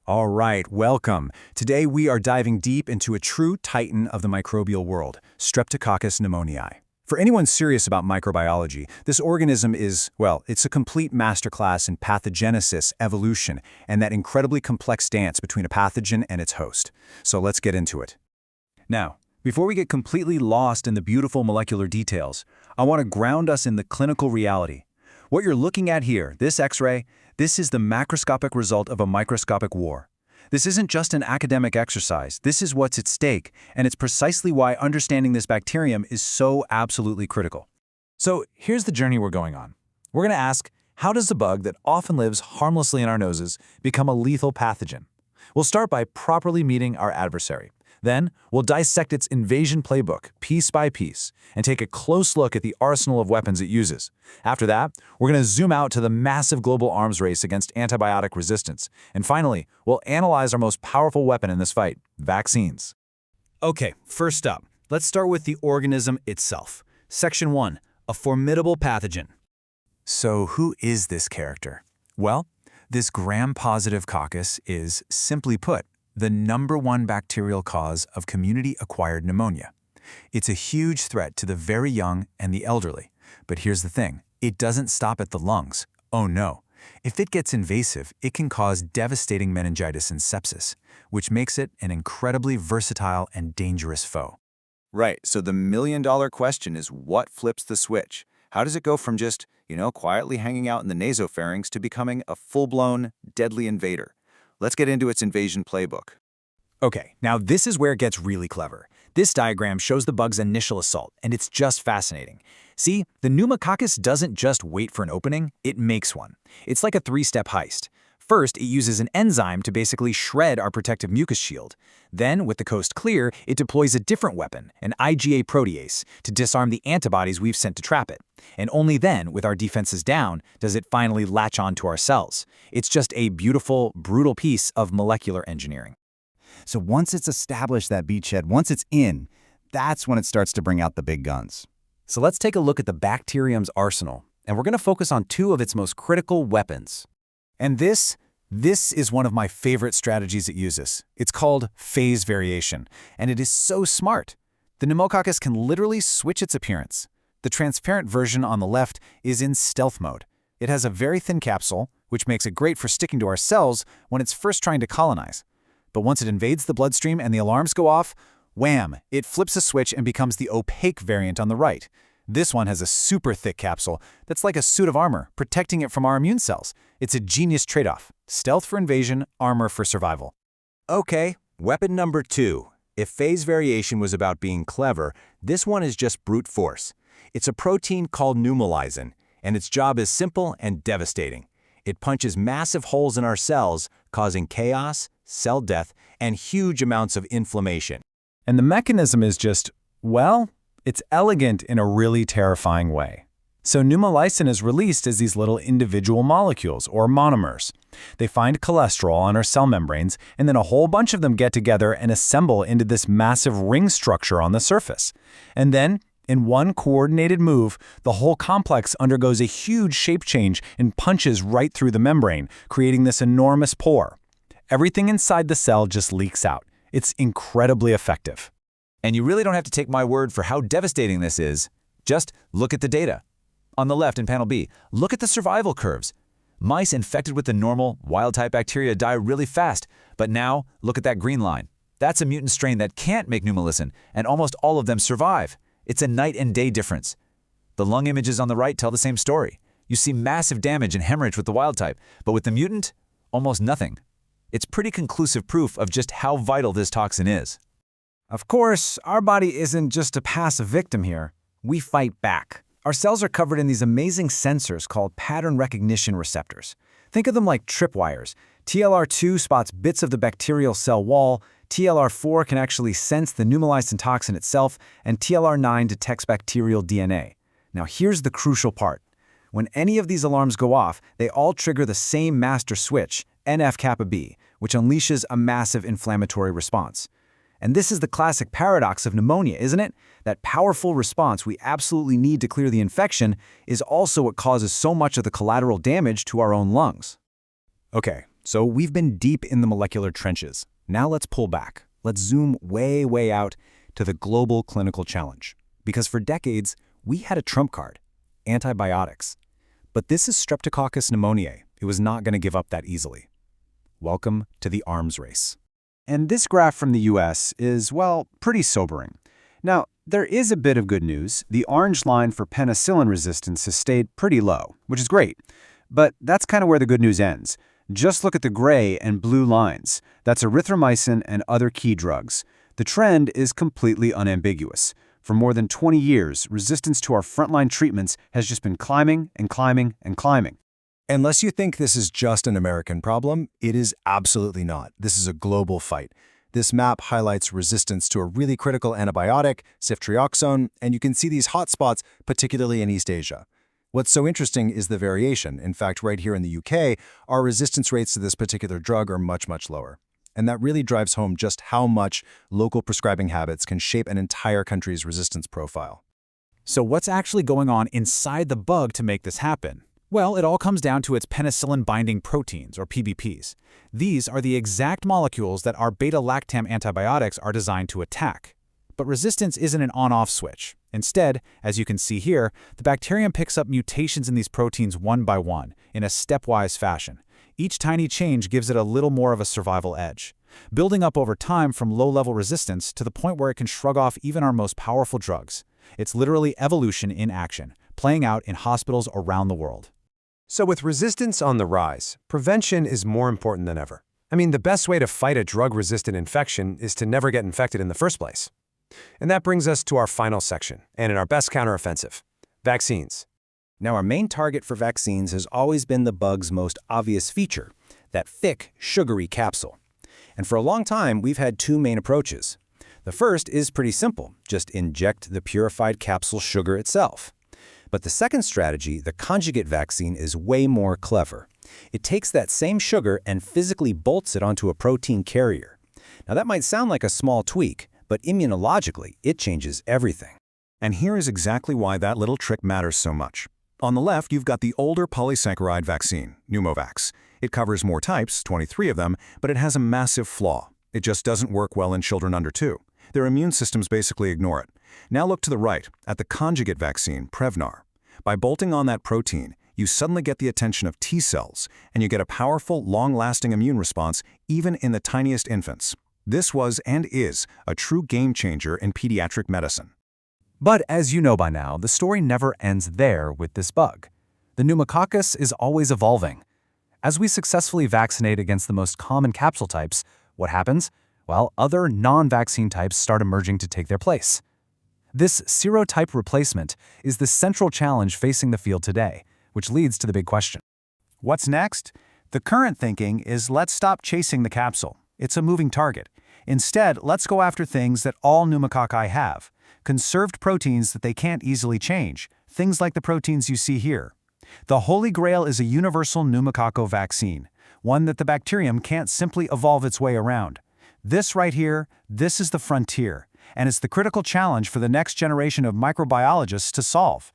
All right, welcome. Today we are diving deep into a true titan of the microbial world, Streptococcus pneumoniae. For anyone serious about microbiology, this organism is, well, it's a complete masterclass in pathogenesis, evolution, and that incredibly complex dance between a pathogen and its host. So let's get into it. Now, before we get completely lost in the beautiful molecular details, I want to ground us in the clinical reality. What you're looking at here, this X-ray, this is the macroscopic result of a microscopic war. This isn't just an academic exercise, this is what's at stake, and it's precisely why understanding this bacterium is so absolutely critical. So here's the journey we're going on. We're going to ask, how does a bug that often lives harmlessly in our noses become a lethal pathogen? We'll start by properly meeting our adversary. Then, we'll dissect its invasion playbook, piece by piece, and take a close look at the arsenal of weapons it uses. After that, we're going to zoom out to the massive global arms race against antibiotic resistance. And finally, we'll analyze our most powerful weapon in this fight, vaccines. Okay, first up, let's start with the organism itself. Section 1, a formidable pathogen. So who is this character? Well, this gram-positive coccus is, simply put, the #1 bacterial cause of community-acquired pneumonia. It's a huge threat to the very young and the elderly. But here's the thing, it doesn't stop at the lungs. Oh no. If it gets invasive, it can cause devastating meningitis and sepsis, which makes it an incredibly versatile and dangerous foe. Right, so the million-dollar question is what flips the switch? How does it go from just, quietly hanging out in the nasopharynx to becoming a full-blown, deadly invader? Let's get into its invasion playbook. Okay, now this is where it gets really clever. This diagram shows the bug's initial assault, and it's just fascinating. See, the pneumococcus doesn't just wait for an opening, it makes one. It's like a three-step heist. First, it uses an enzyme to basically shred our protective mucus shield. Then, with the coast clear, it deploys a different weapon, an IgA protease, to disarm the antibodies we've sent to trap it. And only then, with our defenses down, does it finally latch on to our cells. It's just a beautiful, brutal piece of molecular engineering. So once it's established that beachhead, once it's in, that's when it starts to bring out the big guns. So let's take a look at the bacterium's arsenal, and we're going to focus on two of its most critical weapons. And this is one of my favorite strategies it uses. It's called phase variation, and it is so smart. The pneumococcus can literally switch its appearance. The transparent version on the left is in stealth mode. It has a very thin capsule, which makes it great for sticking to our cells when it's first trying to colonize. But once it invades the bloodstream and the alarms go off, wham, it flips a switch and becomes the opaque variant on the right. This one has a super thick capsule that's like a suit of armor, protecting it from our immune cells. It's a genius trade-off. Stealth for invasion, armor for survival. Okay, weapon number 2. If phase variation was about being clever, this one is just brute force. It's a protein called pneumolysin, and its job is simple and devastating. It punches massive holes in our cells, causing chaos, cell death, and huge amounts of inflammation. And the mechanism is just, well, it's elegant in a really terrifying way. So pneumolysin is released as these little individual molecules, or monomers. They find cholesterol on our cell membranes, and then a whole bunch of them get together and assemble into this massive ring structure on the surface. And then, in one coordinated move, the whole complex undergoes a huge shape change and punches right through the membrane, creating this enormous pore. Everything inside the cell just leaks out. It's incredibly effective. And you really don't have to take my word for how devastating this is. Just look at the data. On the left in panel B, look at the survival curves. Mice infected with the normal, wild-type bacteria die really fast, but now look at that green line. That's a mutant strain that can't make pneumolysin, and almost all of them survive. It's a night and day difference. The lung images on the right tell the same story. You see massive damage and hemorrhage with the wild-type, but with the mutant, almost nothing. It's pretty conclusive proof of just how vital this toxin is. Of course, our body isn't just a passive victim here. We fight back. Our cells are covered in these amazing sensors called pattern recognition receptors. Think of them like tripwires. TLR2 spots bits of the bacterial cell wall, TLR4 can actually sense the pneumolysin toxin itself, and TLR9 detects bacterial DNA. Now here's the crucial part. When any of these alarms go off, they all trigger the same master switch, NF-kappa B, which unleashes a massive inflammatory response. And this is the classic paradox of pneumonia, isn't it? That powerful response we absolutely need to clear the infection is also what causes so much of the collateral damage to our own lungs. Okay, So we've been deep in the molecular trenches. Now let's pull back. Let's zoom way, way out to the global clinical challenge. Because for decades, we had a trump card: antibiotics. But this is Streptococcus pneumoniae. It was not going to give up that easily. Welcome to the arms race. And this graph from the US is, well, pretty sobering. Now, there is a bit of good news. The orange line for penicillin resistance has stayed pretty low, which is great. But that's kind of where the good news ends. Just look at the gray and blue lines. That's erythromycin and other key drugs. The trend is completely unambiguous. For more than 20 years, resistance to our frontline treatments has just been climbing and climbing and climbing. Unless you think this is just an American problem, it is absolutely not. This is a global fight. This map highlights resistance to a really critical antibiotic, ceftriaxone, and you can see these hotspots, particularly in East Asia. What's so interesting is the variation. In fact, right here in the UK, our resistance rates to this particular drug are much, much lower. And that really drives home just how much local prescribing habits can shape an entire country's resistance profile. So what's actually going on inside the bug to make this happen? Well, it all comes down to its penicillin-binding proteins, or PBPs. These are the exact molecules that our beta-lactam antibiotics are designed to attack. But resistance isn't an on-off switch. Instead, as you can see here, the bacterium picks up mutations in these proteins one by one, in a stepwise fashion. Each tiny change gives it a little more of a survival edge, building up over time from low-level resistance to the point where it can shrug off even our most powerful drugs. It's literally evolution in action, playing out in hospitals around the world. So with resistance on the rise, prevention is more important than ever. I mean, the best way to fight a drug-resistant infection is to never get infected in the first place. And that brings us to our final section, and in our best counteroffensive, vaccines. Now, our main target for vaccines has always been the bug's most obvious feature, that thick, sugary capsule. And for a long time, we've had two main approaches. The first is pretty simple: just inject the purified capsule sugar itself. But the second strategy, the conjugate vaccine, is way more clever. It takes that same sugar and physically bolts it onto a protein carrier. Now, that might sound like a small tweak, but immunologically, it changes everything. And here is exactly why that little trick matters so much. On the left, you've got the older polysaccharide vaccine, Pneumovax. It covers more types, 23 of them, but it has a massive flaw. It just doesn't work well in children under 2. Their immune systems basically ignore it. Now look to the right, at the conjugate vaccine, Prevnar. By bolting on that protein, you suddenly get the attention of T cells, and you get a powerful, long-lasting immune response even in the tiniest infants. This was and is a true game-changer in pediatric medicine. But as you know by now, the story never ends there with this bug. The pneumococcus is always evolving. As we successfully vaccinate against the most common capsule types, what happens? Well, other non-vaccine types start emerging to take their place. This serotype replacement is the central challenge facing the field today, which leads to the big question. What's next? The current thinking is let's stop chasing the capsule. It's a moving target. Instead, let's go after things that all pneumococci have: conserved proteins that they can't easily change, things like the proteins you see here. The holy grail is a universal pneumococcal vaccine, one that the bacterium can't simply evolve its way around. This right here, this is the frontier, and it's the critical challenge for the next generation of microbiologists to solve.